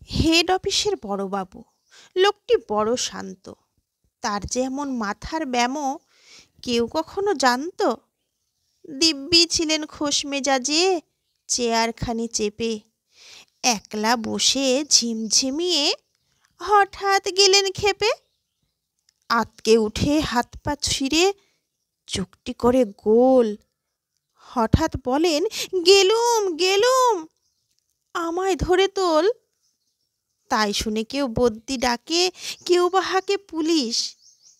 Head অফিসের বড়বাবু। লোকটি বড় শান্ত। তার যে এমন মাথার ব্যামো কেউ কখনো জানত? দিব্যি ছিলেন খোশ মেজাজে, চেয়ারখানি চেপে একলা বসে ঝিমঝিমিয়ে হঠাৎ গেলেন ক্ষেপে। আতকে উঠে হাত পা ছিঁড়ে চুকটি করে গোল, হঠাৎ বলেন, গেলুম গেলুম, আমায় ধরে তোল। তাই শুনে কেউ বদ্যি ডাকে, কেউ বা হাঁকে পুলিশ,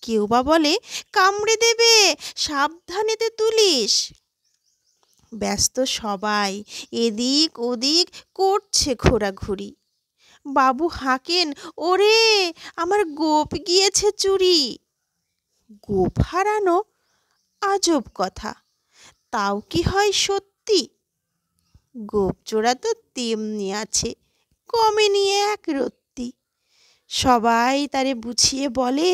কেউ বা বলে কামড়ে দেবে, সাবধানেতে তুলিস। ব্যস্ত সবাই, এদিক ওদিক করছে ঘোরাঘুরি। বাবু হাঁকেন, ওরে আমার গোপ গিয়েছে চুরি। গোপ হারানো আজব কথা, তাও কি হয় সত্যি? গোপ চোরা তো তেমনি আছে, কমেনি এক রত্তি। সবাই তারে বুঝিয়ে বলে,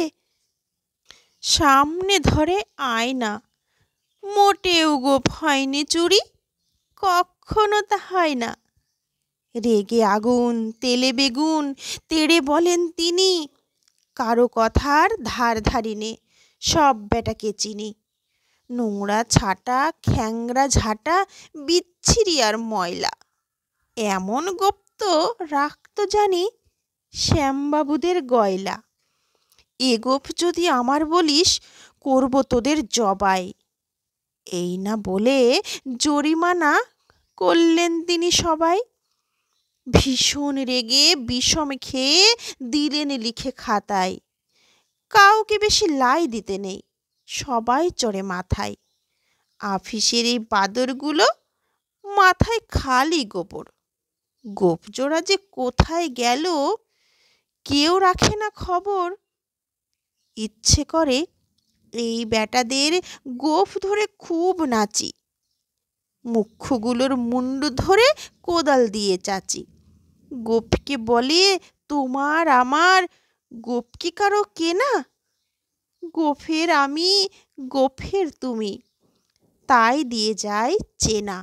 সামনে ধরে আয়না, মোটেও গোপ হয়নি চুরি, কখনো তা হয় না। রেগে আগুন, তেলে বেগুন, তেড়ে বলেন তিনি, কারো কথার ধার ধারিনে, সব বেটাকে চিনি। নোংরা ছাটা, খ্যাংরা ঝাঁটা, বিচ্ছিরি আর ময়লা, এমন গোপ তো রাখতো জানি শ্যামবাবুদের গয়লা। এ গোপ যদি আমার বলিস, করব তোদের জবাই। এই না বলে জরিমানা করলেন তিনি সবাই। ভীষণ রেগে বিষম খেয়ে দিলেন লিখে খাতায়, কাউকে বেশি লাই দিতে নেই, সবাই চড়ে মাথায়। আফিসের এই বাদরগুলো মাথায় খালি গোবর। গোপজোড়া যে কোথায় গেল কেউ রাখে না খবর। ইচ্ছে করে এই বেটাদের গোঁফ ধরে খুব নাচি, মুখ্যগুলোর মুন্ডু ধরে কোদাল দিয়ে চাচি। গোপকে বলে তোমার আমার, গোপ কি কারো কেনা? গোফের আমি, গোফের তুমি, তাই দিয়ে যায় চেনা।